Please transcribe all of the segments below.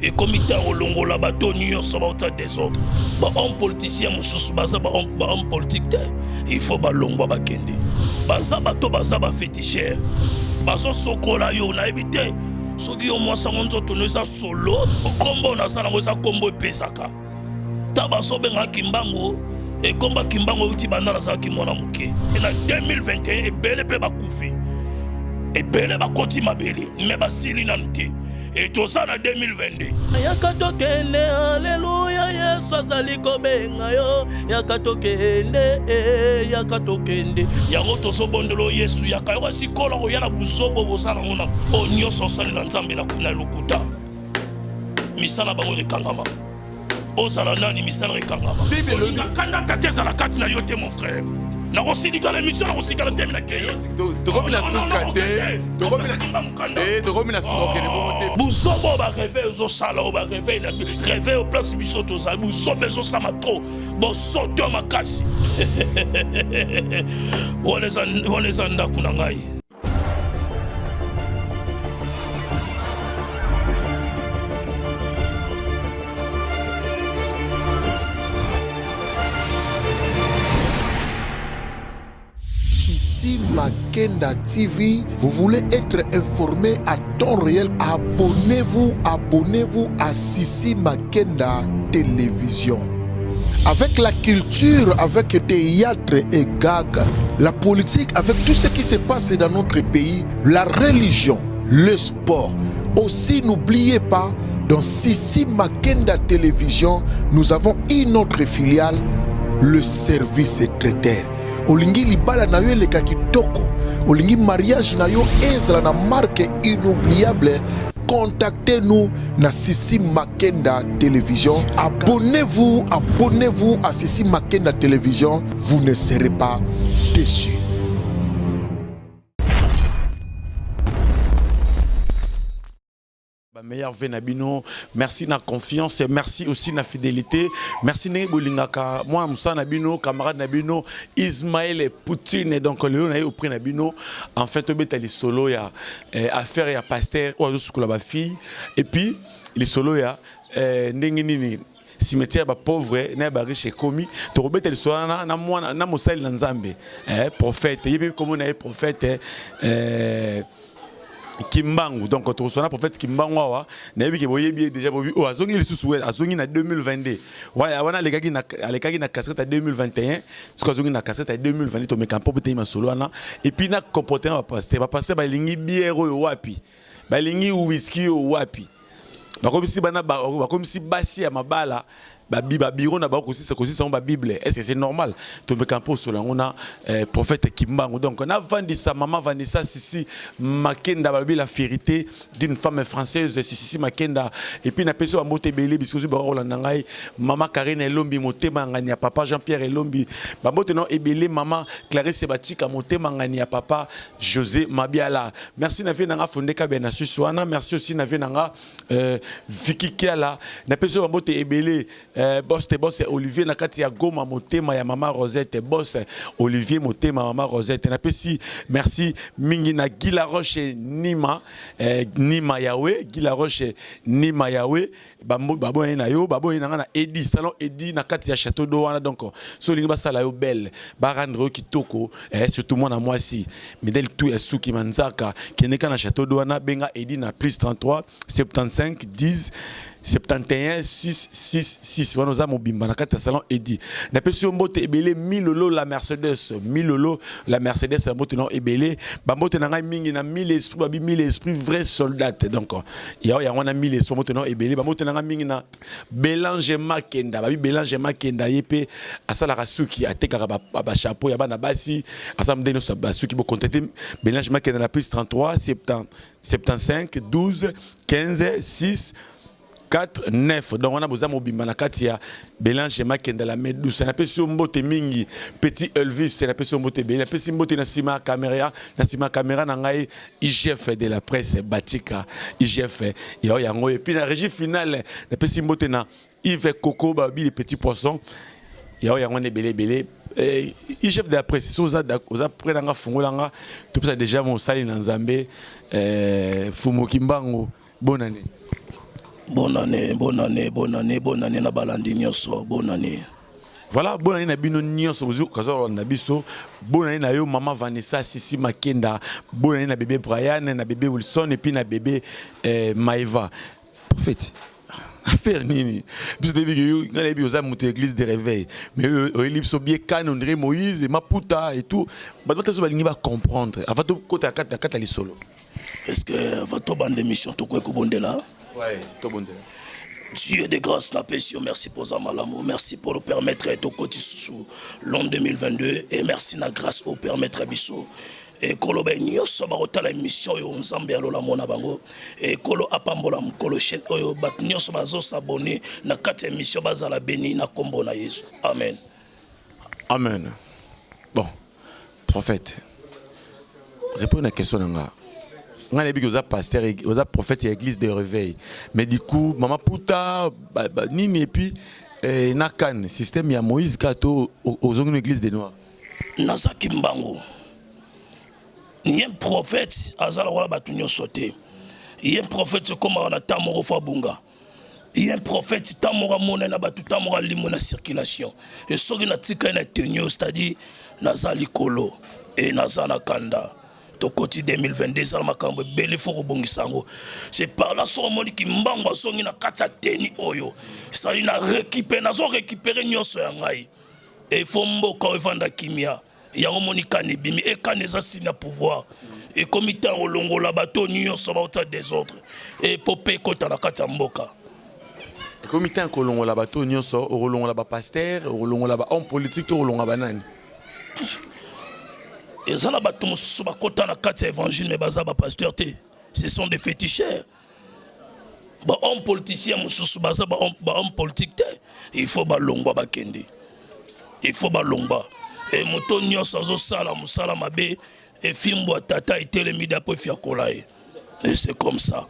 et comité au longo la batonio ça va autant des autres ba homme politicien mususu baza ba homme politique il faut ba longo ba kende baza bato baza ba féticheur bazo sokola yo na ebité soki yo mwasa nzoto no eza solo kombo na sala ngo eza kombo pesaka taba so benga kimbango et komba kimbango uti bandana sa kimona muke et na 2021 et bele pe bakufi et bele bakoti mabele mais basili nanute et tout ça en 2022 yakatokende alléluia yesu azali kobenga yo yakatokende yango tosobondelo yesu yakayoka sikola koyana buzobo bosala ngona onyoso osalela nzambe na kuna lukuta misala bango ekangama ozala nani misala ekangama bible kanda tateza la kati na yote mon frère na kosilika la mission na kosikala temi na keyo tokomi na suka te tokomi na suka okende bongo te buzobo ba rêver ozosala o ba rêver au place biso tozala buzobo ezosama trop bosoto makasi oneza ndako na ngai. Makenda TV, vous voulez être informé à temps réel, abonnez-vous à Sissi Makenda Télévision. Avec la culture, avec le théâtre et gag, la politique, avec tout ce qui se passe dans notre pays, la religion, le sport. Aussi, n'oubliez pas, dans Sissi Makenda Télévision, nous avons une autre filiale, le service traiteur. Olingi libala na yo eleka kitoko, olingi mariage na yo ezala na marque inoubliable, contactez-nous na Sissi Makenda Télévision. Abonnez-vous à Sissi Makenda Télévision, vous ne serez pas déçus. Meilleur Venabino, merci na confiance et merci aussi na fidélité. Merci ne bolingaka moi Moussa Nabino, camarade Nabino, Ismaël Poutine donc le na au prix Nabino en fait obetali solo ya affaire ya pasteur ou sukula ba fille et puis les solo ya ndenge nini cimetière ba pauvre na ba riche komi to obetali solo na mwana na mosali na Nzambe prophète yebi comme na prophète Kimbangu donc tu reçois prophète Kimbangu wa na yebi ke boyebi déjà bobi o azongi lisusu azongi na 2022 wa wana lekaki na cassette à 2021 ce azongi na cassette à 2022 to mekampo peut ma solo wana et puis na comportement va passer ba lingi bière o wapi ba lingi whisky o wapi ba comme si bana ba comme si basi ya mabala ba biro na ba aussi c'est ba bible est-ce que c'est normal to me campo sur la on a prophète Kimbangu donc on a vendu sa maman Vanessa Sissi Makenda ba la vérité d'une femme française Sissi Makenda et puis na peso mbote belé biso ba rolanda ngai maman Karine Elombi motema ngani ya papa Jean-Pierre Elombi ba mbote non ebelé maman Clarisse Batika motema ngani ya papa José Mabiala merci na vie nanga fondeka bena suswana merci aussi na vie nanga Vicky Kiala na peso mbote ebelé boss Olivier nakati ya Goma motema ya mama Rosette boss Olivier motema mama Rosette na pesi merci mingi na Gila Roche Nima Nima Yawe Gila Roche Nima Yawe babo na yo babo na Edi salon Edi nakati ya château d'eau donc so lingi basala yo belle ba rendre kitoko surtout moi na moi si medel tout est sous qui manzaka keneka na château d'eau na benga Edi na plus 33 75 10 71 6 6 6 nous avons bimba na kata salon Edi na peso mbote ebele 1000 lolo la Mercedes 1000 lolo la Mercedes mbote non ebele ba mbote na ngai mingi na 1000 esprits ba 1000 esprits vrai soldat donc ya wana 1000 esprits mbote non ebele ba mbote na ngai mingi na Bélange Makenda ba Bélange Makenda yepe asala rasuki atekaka ba chapeau ya bana basi asam deno sa basuki bo contacter Bélange Makenda na plus 33 75 12 15 6 4 9 donc on a besoin mobimba na katia Bélange Makenda la Medouce na pesi mbote mingi petit Elvis na pesi mbote be na pesi mbote na sima caméra na ngai IGF de la presse Batika IGF yo yango et puis la régie finale na pesi mbote na Yves Coco babi les petits poissons yo yango ne belé IGF de la presse so za près nga fungolanga tout ça déjà mon sali na Nzambe Fumo Kimbangu bonne année. Bonne année, bonne année, bonne année, bonne année na balandi nyonso, bonne année. Voilà, bonne année na bino nyonso kazo na biso. Bonne année na yo maman Vanessa Sissi Makenda. Bonne année na bébé Brian, na bébé Wilson et puis na bébé Maeva. Prophète. Affaire nini. Biso debi que na lebi oza monter église de réveil. Mais elipso bien kan André Moïse et Maputa et tout. Ba so balingi ba comprendre. Avant to kota kata li solo. Est-ce que votre bande émission to ko bondela? Ouais, to bondela. Dieu de grâce n'a pas sûr, merci pour Zamalamo, merci pour nous permettre d'être au quotidien sous l'an 2022 et merci na grâce au permettre Abisso. Et kolo ben nyoso ba otala émission yo nzambe alola mona bango et kolo apambola mkolo chaîne oyo bat nyoso bazo s'abonner na kati émission bazala béni na kombo na Yesu. Amen. Amen. Bon, prophète. Réponds à la question nanga. On a dit que vous êtes pasteur, vous êtes prophète et église de réveil. Mais du coup, maman Puta, Nini et puis Nakan, système ya Moïse Kato aux églises des Noirs. Nazaki Mbango. Il y a un prophète, Azal Rola Batunyo Soté. Il y a un prophète comme on a Tamoro Fabunga. Il y a un prophète, Tamora Monena Batu, Tamora Limona circulation. Et ce qui n'a tika na tenyo, c'est-à-dire Nazali Kolo et Nazana Kanda. Au quotidien 2022, c'est par là que qui mbangwa songi na kata teni oyo. Ça il a récupéré nyoso ya ngai. Et fombo ka evanda kimia. Ya omoni kanibimi et kaneza sina pouvoir. Et comité olongo la bato nyoso ba autant des autres. Et popé kota na kata mboka. Et comité olongo la bato nyoso olongo la ba pasteur, olongo la ba homme politique to olongo ba nani. Et ça n'a pas tout le monde évangile mais baza ba pasteur té. Ce sont des féticheurs. Ba homme politicien mususu baza ba homme politique té. Il faut ba longba ba kende. Il faut ba longba. Et moto nyoso zo sala musala mabe et fimbo tata était le midi après fiakolae. Et c'est comme ça.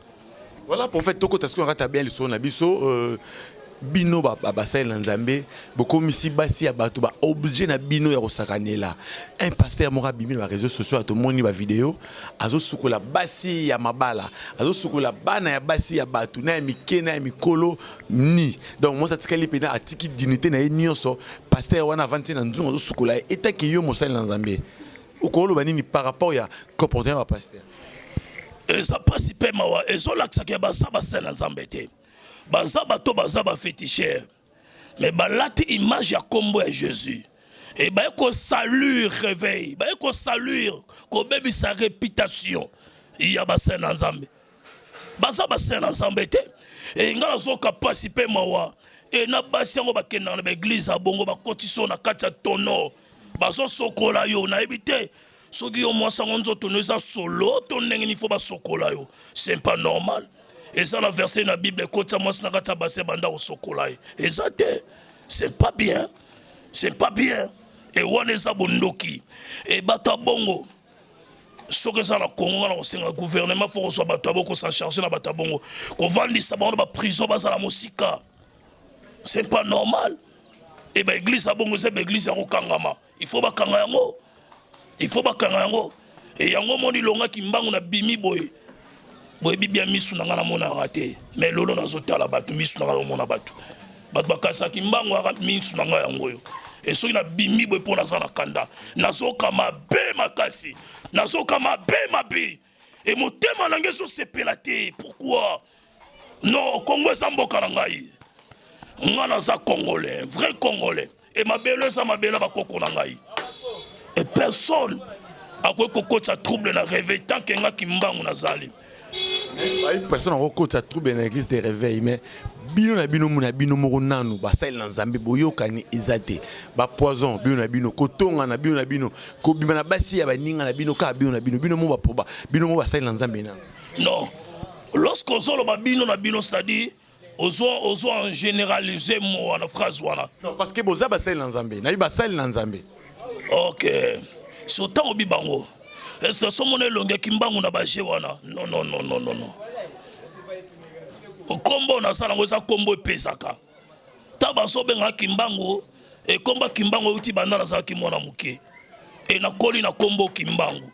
Voilà pour fait toko tasko rata bien le son na biso bino basai nzambe boko misi basi ya bato ba obligé na bino ya kosakanela un pasteur mora bimi na réseaux sociaux to moni ba vidéo azo sukola basi ya mabala azo sukola bana ya basi ya bato na mikena ya mikolo ni donc moi ça tikali pena atiki dignité na nyonso pasteur wana vanti na nzungu azo sukola eta ki yo mosali nzambe ukolo banini par rapport ya comportement ba pasteur et ça passe pe mawa et zo laksa ke ba sa ba sel nzambe te. Baza bato baza ba féticheur mais balati image ya kombo ya Jésus et ba ko salut réveil ba ko salut ko bebi sa réputation ya ba sen nzambe baza ba sen nzambe te et ngala zo kapasi pe mawa et na basi ngo bakenda na église abongo ba kotiso na kati ya tono bazo sokola yo na ebité soki yo mwasa ngonzo tono za solo to ndenge ni fo ba sokola yo c'est pas normal. Et ça, la verset dans la Bible, c'est pas bien. C'est pas bien. Et on est bondoki. Et bata bongo. Ce que ça, la Congo, le gouvernement, il faut que s'en charge la bata bongo. Qu'on va aller dans la prison, dans la musique. C'est pas normal. Et bien, l'église, c'est l'église, il faut pas kangango. Il faut pas kangango. Et yango moni longa ki mbangu na bimi boy. Boy bien misu na ngana mona raté mais lolo na zotala batu misu na ngana mona batu batu bakasa ki mbangu ara misu na ngana ngoyo et so ina bimi boy pona za na kanda nazoka mabe makasi nazoka mabe mabe et motema na ngeso sepela te pourquoi non Congo za mboka na ngai ngana za congolais vrai congolais et mabelo za mabela bakoko na ngai et personne a quoi kokota trouble na réveil tant que nga ki mbangu na zali. Personne n'a recours à trouver dans l'église des réveils, mais bino na bino muna bino moko nanu ba sel na nzambe boyokani ezate ba poison bino na bino kotonga na bino ko bima na basi ya baninga na bino ka bino na bino mo ba poba bino mo ba sel na nzambe na. Non, lorsqu'on solo ba bino na bino c'est-à-dire ozo en généraliser mo en phrase wana. Non, parce que boza ba sel na nzambe na ba sel na nzambe. OK. Surtout obi bango. Est-ce que mon elonge kimbangu na baje wana? Non. Kombo na sala ngoza kombo epesaka. Taba so benga kimbangu e komba kimbangu uti bandana za kimona muke. E na koli na kombo kimbangu.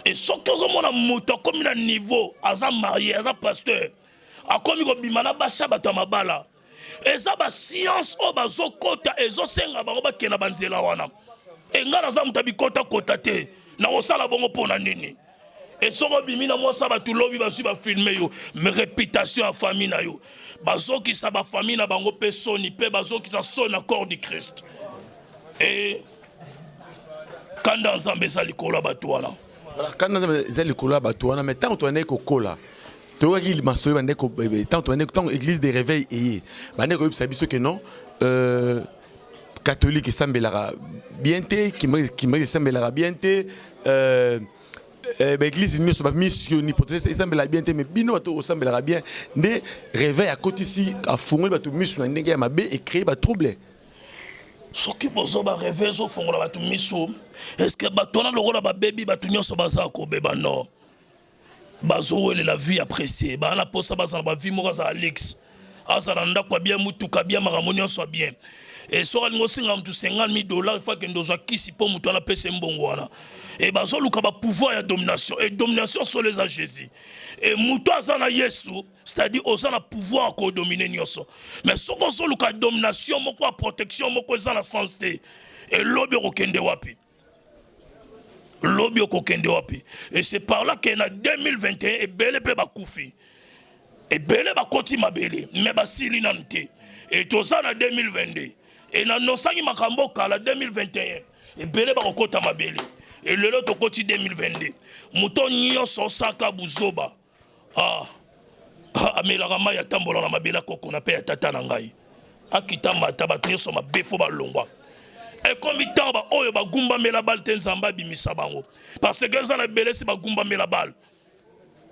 Et ce que zo mona muto comme na niveau aza marié aza pasteur. akomi kobima na basa bato ya mabala eza basiance oyo bazokota ezosenga bango bakenda banzela wana enga naza moto abikota te na kosala bongo mpo na nini esoko obimi na mwasa bato lobi bazwi bafilme yo me réputation ya famille na yo bazokisa bafamille na bango mpe soni mpe bazokisa soni na corps du Christ e kanda nzambe eza likolo ya bato wana kanda nzambe eza likolo ya bato wana mais ntango toyandeki kokola toyokaki masoyo bandeki ntango église de réveil eye bandeki koyebisa biso ke non catholique esambelaka bien te kimaki esambelaka bien te église nyonso bamissioni potese esambelaka bien te mais bino bato osambelaka bien nde réveil akotisi afungoli bato miso na ndenge ya mabe ecréé batrouble soki bozo bareve ezofongola bato miso estce bato wana lokola babebi bato nyonso baza kobeba non bazowelela vie appréciée bana posa bazala bavie moko azala lix azala ndako ya bien mutuka bien makambo nyonso ya bien et soki alingi osenga mutu $50,000 il faut akende ozwa kisi mpo mutu wana apesa mbongo wana et bazoluka bapouvoir ya domination et domination solo eza Jésus et mutu aza na Yesu c'est-à-dire oza na pouvoir ya kodomine nyonso mais soki ozoluka domination moko ya protection moko eza na sens te elobi okokende wapi lobi okokende wapi et c'est par là que na 2021 ebele mpe bakufi ebele bakoti mabele me basili nanu te et toza na 2022 et na nosangi makambo kala 2021 ebele bakokota mabele et lelo tokoti 2022 moto nyonso osaka buzoba amelaka mai atambola na mabele akokona mpe ya tata na ngai akita mata bato nyonso mabefo balongwa ekomi ntango baoyo bagumbamela bale te nzambe abimisa bango parce que eza na ebelesi bagumbamela bale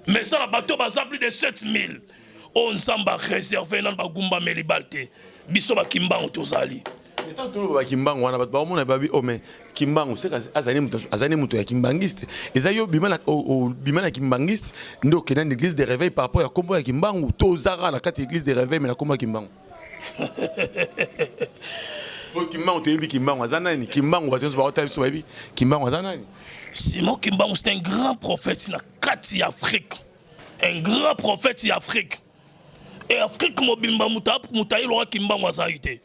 mais eza na bato baza plus de 7000 oyo nzambe areserve nano bagumbameli bale te biso bakimbango tozali ntango toloba bakimbango wana bato baomona babi mais kimbango seka azali moto ya kimbangiste eza yo bima na kimbangiste nde okenda na église de réveil par rapport ya kombo ya kimbango to ozaka na kati ya église de réveil mais na kombo ya kimbango Kimbango toyebi Kimbango azanani Kimbango batonso baota biso bayebi Kimbango azanani Simon Kimbango c'est un grand prophète na kati ya Afrique un grand prophète ya Afrique et Afrique mobimba mutayi loka Kimbango azaite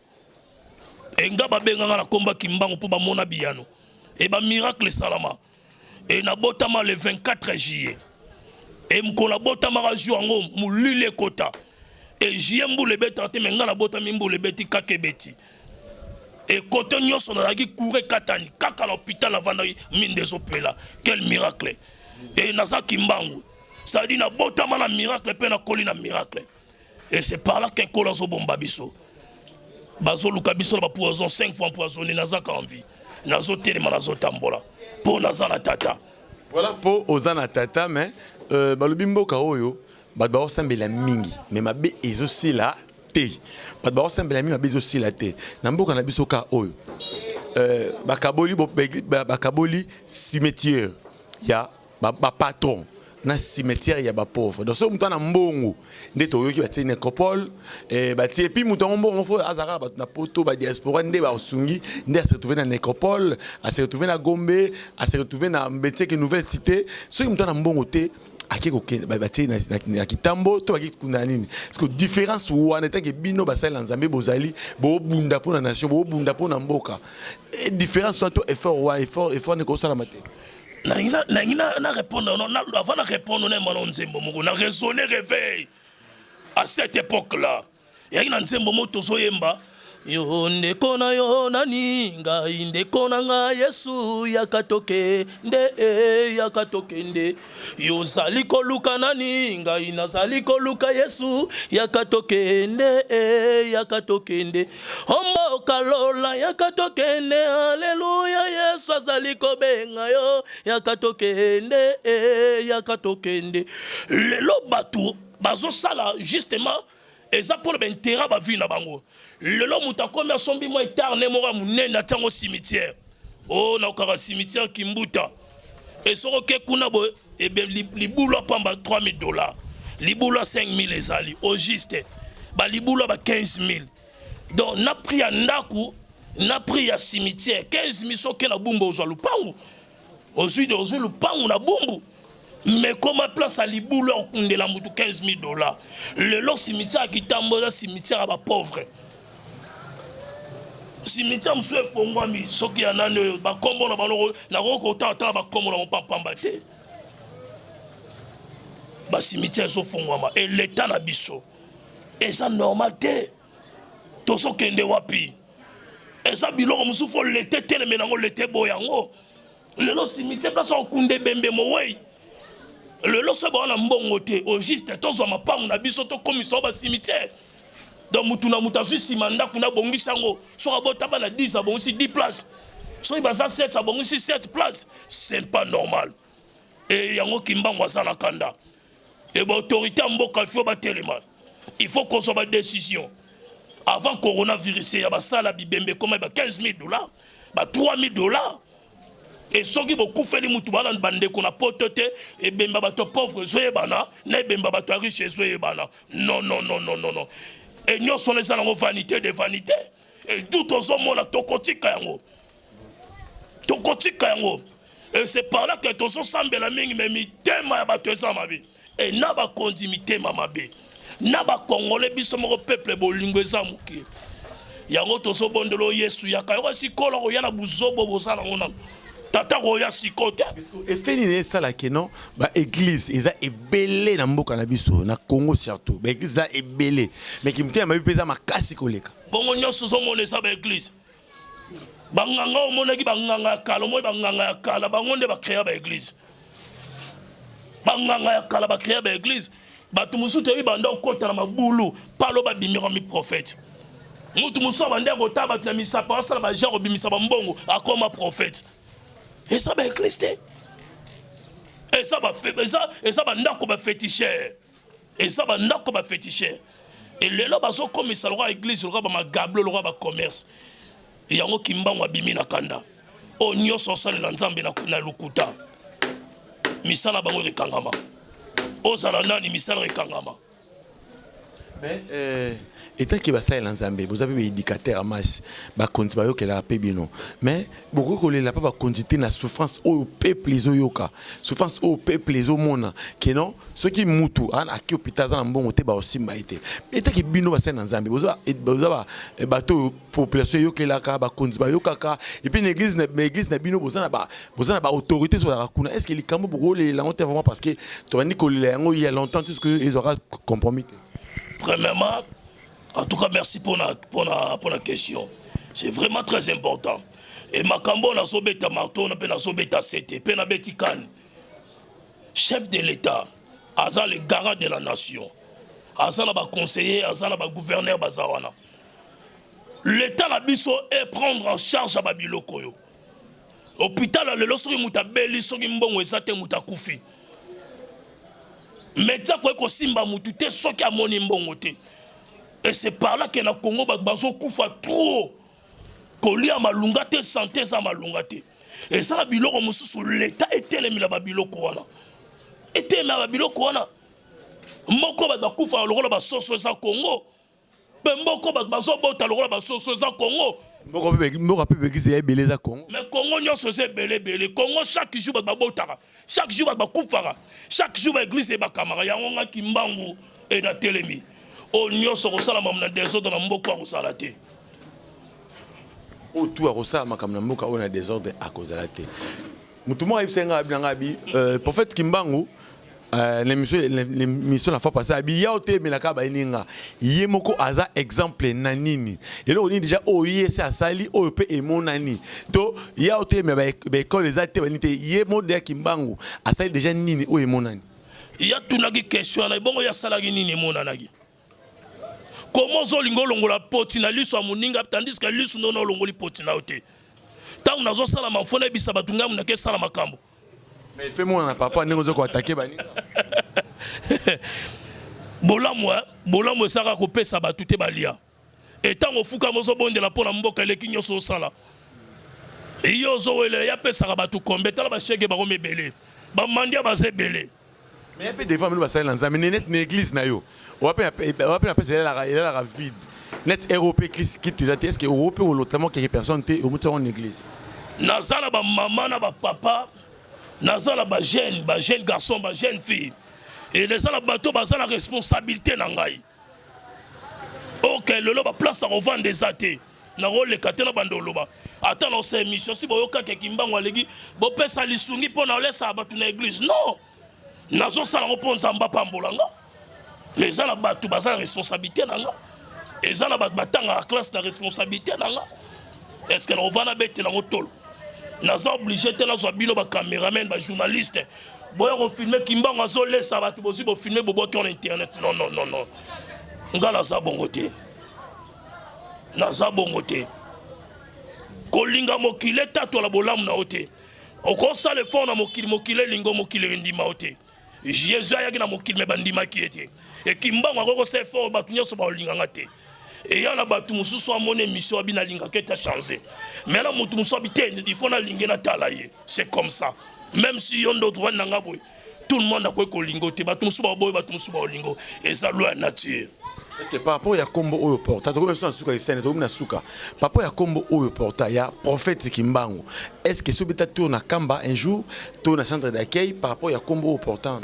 et nga babenganga na komba Kimbango po bamona biyano et ba miracle salama et na botama le 24 juillet et mkola botama ka jour ngo mulile kota et jiembu le beta te menga na botama mbu le beti kakebeti et côté nyonso na laki couré katani kaka na hôpital avant mine des opéla quel miracle et naza Kimbango ça dit na botama na miracle pe na koli na miracle et c'est par là qu'un colosso bomba biso bazo luka biso na poison 5 fois empoisonné naza ka envie nazo telema nazo tambola po naza na tata voilà po ozana tata mais balobi mboka oyo bato baosambela mingi mais mabe ezosila te bato baosambela mingi mabe ezosila te na mboka na biso ka oyo bakaboli cimetière ya bapatron na cimetière ya pauvre donc so mutu na mbongo nde toyoki batie nécropole batie puis mutu mbongo fo azaka bato na poto ba diaspora nde basungi nde a se retrouver na nécropole a se retrouver na Gombe a se retrouver na Mbetieke nouvelle cité so mutu na mbongo te akiko batie na kitambo to baki kuna nini parce que différence wana tanke bino basala nzambe bozali bo bunda po na nation bo bunda po na mboka différence to effort ne ko sala mate na répondre avant de répondre on est nzembo moko na raisonner réveil à cette époque là ya ina nzembo moto zoyemba yo ndeko na yo nani ngai ndeko na nga Yesu yakatoke nde yo zali koluka nani ngai nazali koluka Yesu yakatoke nde ombo kalola yakatoke nde haleluya Yesu azali kobenga yo yakatoke nde lelo batu bazo sala justement eza pour le intérêt ba vie na bango lelo muta komi asombi mo éterne moko munene atango cimetière oh na okaka cimetière Kimbuta et soko ke kuna bo libulu apamba $3,000 libulu 5,000 ezali au juste ba libulu ba 15,000 donc na pris ya ndaku na pris ya cimetière 15,000 soke na bumbu ozwa lupangu ozwi lupangu na bumbu Mais comment place à Liboulou de la moutou 15 000 $. Le long cimetière qui tambour cimetière à ma pauvre. Cimetière monsieur Fongwami, ce qui en a ne ba kombo na baloro na roko tata ba kombo na mon papa mbate. Ba cimetière so Fongwama et l'état na biso. Et ça normalité. To so kende wapi. Et ça biloko musu fo l'été tele menango l'été boyango. Le long cimetière place on kunde bembe mo wey. Le lot se bon na mbongo te au juste to zo mapangu na biso to commission ba cimetière. Donc mutuna mutasu simanda kuna bongi sango so abota ba na 10 abongi si 10 places. So ibaza 7 abongi si 7 places, c'est pas normal. Et yango kimbango sana kanda. Et ba autorité mboka fio ba telema. Il faut qu'on soit ba décision. Avant coronavirus ya ba sala bibembe comme ba 15 000 $, ba 3 000 $. Et ceux qui beaucoup fait des moutouans bande qu'on a pototé et bemba bato pauvre zoyebana na bemba bato riche zoyebana. Non non non non non non. Et nous sommes les salons vanité de vanité. Et tout au sommet la tokoti kayango. Tokoti kayango. Et c'est par là que tous semble la mingi mais mi tema ya bato ça ma vie. Et na ba kondimité mama be. Na ba congolais biso mo peuple bolingo za muki. Yango to so bondelo Yesu ya kayo si kolo ya na buzobo bozala ngona. Tata roya sikote. Et fénine ça là que non, bah église, ils a ébélé dans mboka na biso, na Congo surtout. Bah église a ébélé, mais qui me tient ma vie pesa makasi koleka. Bongo nyoso zo mone ça ba église. Banganga o mone ki banganga kala, mo banganga kala, bangonde ba créer ba église. Banganga kala ba créer ba église. Ba tumusu te banda okota na mabulu, palo ba bimira mi prophète. Mutu muso banda ko taba na misa pa sala ba jaro bimisa ba mbongo akoma prophète. Et ça va éclater. Et ça va faire ça va ndako ba féticheur. Et ça va ndako ba féticheur. Et les là baso comme ça le église le roi ba gablo le roi ba commerce. Et yango kimbango bimi na kanda. O nyoso sala na nzambe na lukuta. Misala bango rekangama. O sala nani misala rekangama. Mais étant que ça est l'ensemble, vous avez des indicateurs à masse, bah continue que la paix bien. Mais beaucoup que la pas continuer la souffrance au peuple les oyoka, souffrance au peuple les omona, que non, ceux qui moutou, an aki hôpital en bon côté bah aussi maïté. Étant que bino va ça l'ensemble, vous avez bateau population yoka la ka bah continue yoka et puis l'église na bino vous en a autorité sur la kuna. Est-ce que les cambo pour les la honte vraiment parce que tu vas dire que il y a longtemps tout ce que ils aura compromis. Premièrement, en tout cas, merci pour la question. C'est vraiment très important. Et Makambo na sobeta marteau, na pena sobeta sete, pena betikan. Chef de l'État, aza le garant de la nation. Aza na ba conseiller, aza na ba gouverneur bazawana. L'État na biso est prendre en charge à babiloko yo. Hôpital le losori muta beli soki mbongo ezate muta kufi. Médecin ko simba mutu te soki amoni mbongo te. Et c'est par là que na Congo bazo kufa trop. Kolia malunga te santé sa malunga te. Et ça la biloko mususu l'état etelemi la babiloko wana. Etelemi la babiloko wana. Moko ba kufa lokola ba soso za Congo. Pe moko bazo bota lokola ba soso za Congo. Moko pe bekize ya beleza Congo. Mais Congo nyonso se belé. Congo chaque jour ba botaka. Chaque jour ba kufara. Chaque jour ba église ba kamara ya ngonga kimbangu et na telemi. O nyonso ko sala mamna désordre na mboko ko sala te. O tout a ko makamna mboka on a désordre à cause la te. Mutumo ayisenga binanga bi prophète kimbangu l'émission la fois passée abi ya ote melaka ba ininga yemoko aza exemple na nini et là on dit déjà o yese asali o pe emonani to ya ote me ba école les até banité yemo de kimbangu asali déjà nini o emonani ya tunaki question na bongo ya salaki nini emonanaki. Comment zo lingo longola potina liso amuninga tandis que liso nono longoli potina ote. Tant nazo sala mafona bisa batunga munake sala makambo. Mais fais-moi na papa nengo zo ko attaquer bani. Bolamwe saka ko pesa batute balia. Et tant ofuka mozo bondela pona mboka leki nyoso sala. Et yo zo ele ya pesa batu kombeta la ba cheke ba komebele. Ba mandia ba zebele. Mais il y a des femmes qui sont dans l'église. On va appeler la vide. Net Europe qui te dit est-ce que Europe ou notamment quelques personnes au bout de l'église. Nazala ba maman na ba papa nazala ba jeune garçon, ba jeune fille. Et les ala bateau baza la responsabilité na ngai. OK, lelo ba place à revendre des athées. Na rôle kate na bandolo ba. Ata na se mission si boyoka ke kimbango alegi, bo pesa lisungi po na lesa batu na église. Non. Nazo sala reponza mba pambolanga. Les ala bateau baza la responsabilité na nga. Les ala batanga la classe na responsabilité na nga. Est-ce que na revana bete na motolo? Naza obligé te na zo bino ba cameraman ba journaliste. Boya ko filmer kimbango azo lesa batu bosi bo filmer bo boto en internet. Non. Ngala za bongo te. Naza bongo te. Kolinga mokile tatu la bolamu na ote. Okosa le fond na mokile lingo mokile ndima ote. Jésus ayaki na mokile me bandima ki ete. Et kimbango akoko se fort batu nyoso ba olinga ngate. Et yana batu mususu amone mission abina linga keta changer. Mais là mutu musu abite il faut na linga na talaye. C'est comme ça. Même si yon d'autres wana ngabwe. Tout le monde a quoi kolingo te batu musu ba boy batu musu ba olingo. Et ça loi nature. Est-ce que par rapport à Kombo Oyo Porta, tu as souka tu as souka. Par rapport à Kombo Oyo Porta, il y a prophète Kimbango. Est-ce que ce bêta tourne à Kamba un jour, tourne à centre d'accueil par rapport à Kombo Oyo Porta?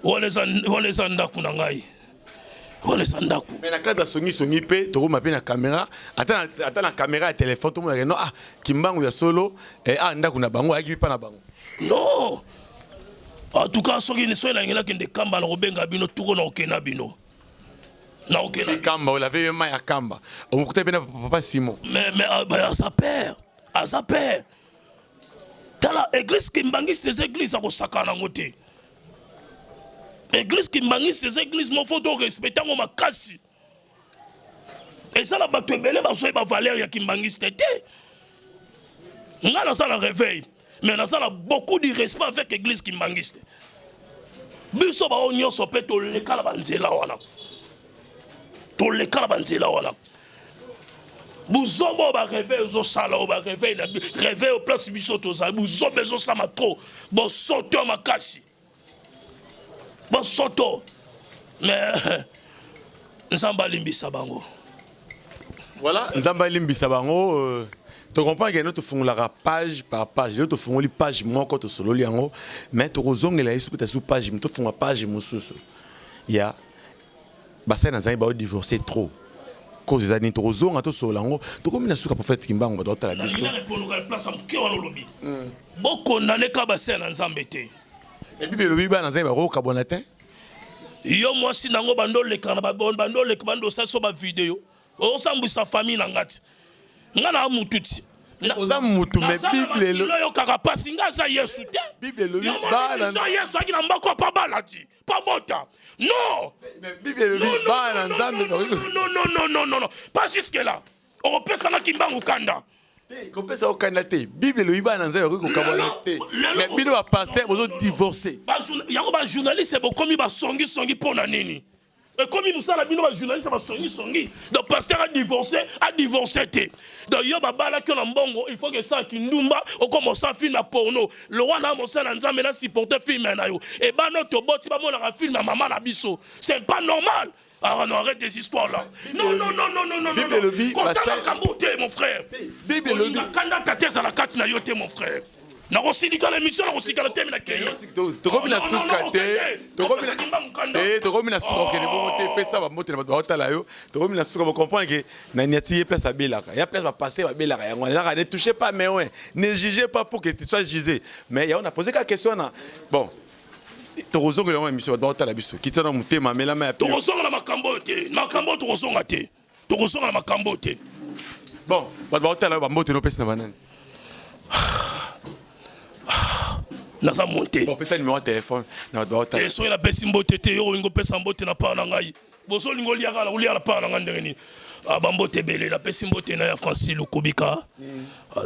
Wale sandaku nangai. Wale sandaku. Mais na cadre songi pe, tu as la caméra. Attends la caméra et téléphone, tout le monde dit non ah Kimbango ya solo et ah ndaku na bango aki pa na bango. Non. En tout cas, ce qui est là, il y a des kamba na robenga bino touro na okena bino. Na okena. Kamba, on l'avait eu à Kamba. On écoutait bien papa Simon. Mais à sa père, Tala église Kimbangi ces églises à Osaka ngote. Église Kimbangi ces églises mo faut donc respecter mo makasi. Et ça la bato belé ba so ba valeur ya Kimbangi c'était. Ngana ça la réveil. Mais on a beaucoup de respect avec l'église Kimbangiste. Biso ba onyo sope to le kala banzela wana. To le kala banzela wana. Buzobo ba réveil zo sala ba réveil au place biso to za buzobe zo sama trop. Bo soto makasi. Bo soto. Mais nzamba limbisa bango. Voilà, nzamba limbisa bango. Tu comprends que nous te faisons la page par page, nous te faisons les pages moi quand tu solo liango, mais tu rozong la isu ta sous page, tu faisons la page mususu. Il y a bassin dans un ba divorcer trop. Cause des années tu rozong à to solo lango, tu comme na suka prophète Kimbango ba ta la biso. Il répondre la place am ke wana lobi. Boko ndane ka bassin na nzambete. Et puis le biba dans un ba ro kabonatin. Yo moi si nango bando le kana ba bando le bando sa so ba vidéo. O sambu sa famille na ngati. Ngana mututi oza mutu me bible lo yo karapasi ngaza yesu te bible lo ba na yesu akina mbako pa balati pa vota non bible lo ba na nzambe non pas jusque là on pesa na kimbangu kanda ko pesa o kanda te bible lo ba na nzambe ko kabona te mais bino ba pasteur bozo divorcer yango ba journaliste bo komi ba songi pona nini. Et comme il nous a dit, les journalistes sont songi. Donc, pasteur a divorcé. Donc, il y a bongo, il faut que ça qui nous on commence à filmer porno. Le roi n'a pas de supporter film. Et ben, notre bot, il va film à maman Nabiso. C'est pas normal. Alors, on arrête des histoires là. Non. Bible le vit, mon frère. Bible le vit. Mon frère. Na rosilika l'émission na rosilika la thème na keyo to comme la soukate to comme la soukate le bon te pesa ba moto na ba hotala yo to comme la soukate vous comprenez que na niati place à belaka ya place va passer ba belaka ya ngwana ne touchez pas mais ouais ne jugez pas pour que tu sois jugé mais ya on a posé la question na bon to rozo que l'émission ba hotala biso kitana mutema mais la ma to rozo na makambo to rozo ngate to rozo na makambo te bon ba hotala ba moto no pesa na banane naza monté bon pesa numéro de téléphone na doata et so la pesi mbote te yo ngo pesa mbote na pa na ngai boso lingo liaka la ulia la pa na ngandeni bambote belé la pesi mbote na ya Francis Lukubika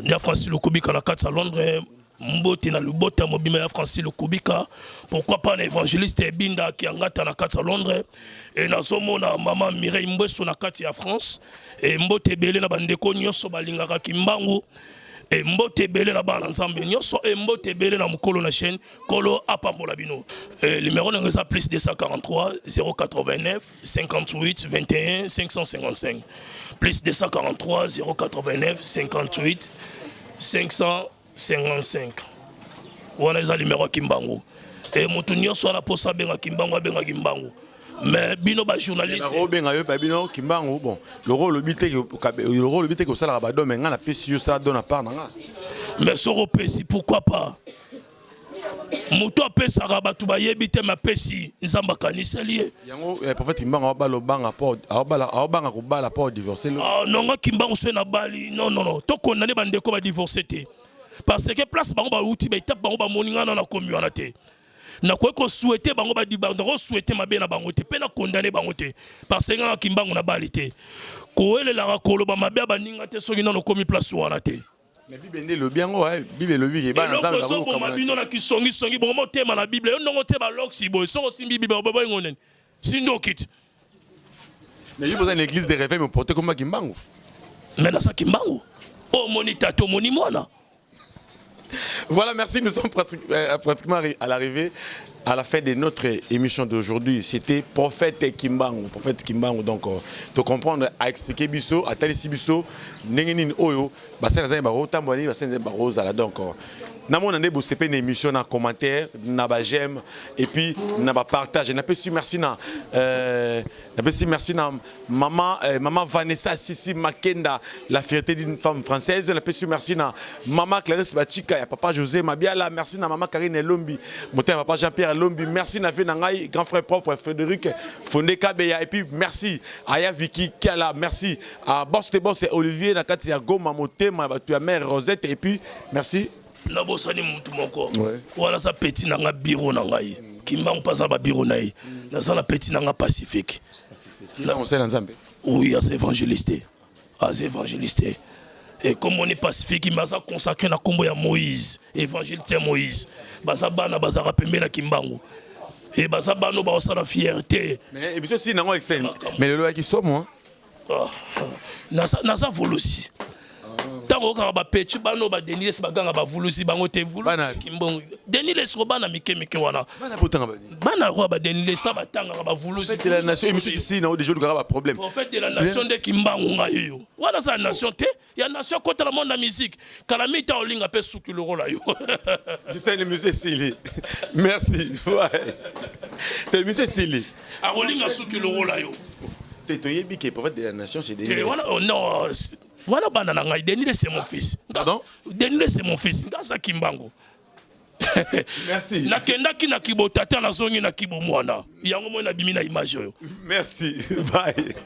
ya Francis Lukubika na kati à Londres mbote na lubota mobima ya Francis Lukubika pourquoi pas un évangéliste Binda qui angata na kati à Londres et na somona maman Mireille Mbweso na kati ya France et mbote belé na bandeko nyoso balingaka Kimbangu. Et mbote belé na bana nzambe nyoso et mbote belé na mukolo na chaîne kolo apambola bino numéro na plus 243 089 58 21 555 plus 243 089 58 555 55 wana eza numéro ya Kimbangu et moto nyonso wana posa benga Kimbangu abenga Kimbangu mais bino ba journaliste benga yo pa bino Kimbangu bon le rôle bité que ça la ba do menga na pesi ça donne à part nanga mais soro pesi pourquoi pas moto apesaka bato bayebi te mapesi nzamba kaniseli ye yango prophète Kimbangu abalo banga po abanga ko bala po divorcer non Kimbangu so na bali non to condamné bandeko ba divorcer te parce que place bango ba uti ba étape bango ba moningana na komi wana te na ko souhaiter bango ba di bango souhaiter mabe na bango te pe na condamner bango te parce que na Kimbangu na bali te ko elela ko loba mabe ba ninga te soki na komi place wana te. Mais Bible le bien Bible le vie ba na za za ko mabino na kisongi bon mo tema na Bible yo ndongo te ba loxi boy so simbi Bible ba ngonen sindo kit. Mais il besoin une église de réveil me porter comme Kimbangu. Mais na sa Kimbangu oh monita to moni mona. Voilà, merci. Nous sommes pratiquement à l'arrivée, à la fin de notre émission d'aujourd'hui. C'était Prophète Kimbangu. Prophète Kimbangu, donc, tu comprendre, à expliquer Bisso, à Talissi Bisso, Nengenin Oyo, Bassin Zay Baro, Tambouani, Bassin Zay Baro, Zala. Donc, Namon Ande Bossepé, une émission, un commentaire, un j'aime, et puis un partage. Je suis merci na maman Vanessa Sissi Makenda, la fierté d'une femme française. Je suis merci na maman Clarisse Bachika, papa José Mabiala, merci na maman Karine Lombi, mon papa Jean-Pierre Lombi, merci na Venangaï, grand frère propre Frédéric Fondeka Beya, et puis merci à Aya Vicky Kiala, merci à Boss et Olivier Nakati Goma Motema, tu as mère Rosette, et puis merci. Na bosani mutu moko wana sa petit nanga bureau nangai Kimbangu pasa ba bureau nai na sa na petit nanga Pacifique na on sait l'ensemble oui c'est évangéliste et comme on est Pacifique il m'a consacré na kombo ya Moïse évangéliste Moïse basa bana basa rapembe na Kimbangu et basa bano ba osala fierté mais et bien si nango externe mais le loi qui somme moi na sa volosi tango ka ba pechi bano ba Deniles baganga ba vulusi bango te vulusi Kimbongo Deniles ko bana mike wana bana potanga bana ko ba Deniles na batanga ba vulusi de la nation et ici na des jours de problème en fait de la nation de Kimbangu ngayo wana sa nation te ya nation contre le monde de la musique kalamita olinga pe suki le rôle yo c'est le musée Sili merci le musée Sili a olinga suki le rôle yo te yebi que prophète de la nation c'est des voilà non voilà banana ngai Deniles c'est mon fils. Pardon? Deniles c'est mon fils. Ngasa Kimbangu. Merci. Na kenda ki na kibo tata na zongi na kibo mwana. Yango mo na bimi na image yo. Merci. Bye.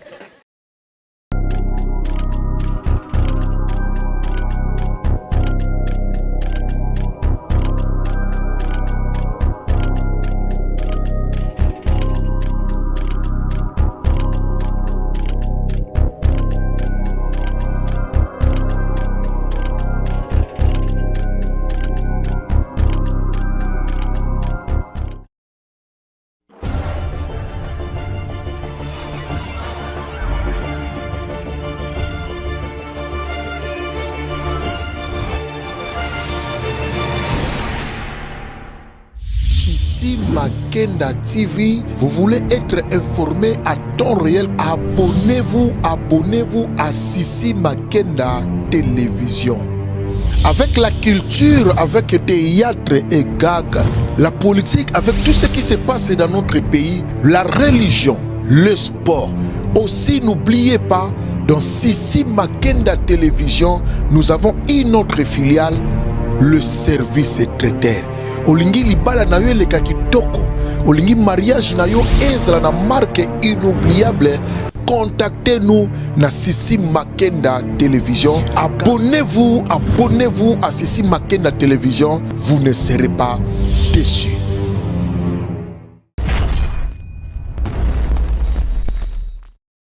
Makenda TV, vous voulez être informé à temps réel, abonnez-vous à Sissi Makenda Télévision. Avec la culture, avec théâtre et gag, la politique, avec tout ce qui se passe dans notre pays, la religion, le sport. Aussi, n'oubliez pas, dans Sissi Makenda Télévision, nous avons une autre filiale, le service traiteur. Olingi libala na yo leka kitoko, olingi mariage na yo ezala na marque inoubliable, contactez-nous na Sissi Makenda Télévision. Abonnez-vous à Sissi Makenda Télévision, vous ne serez pas déçus.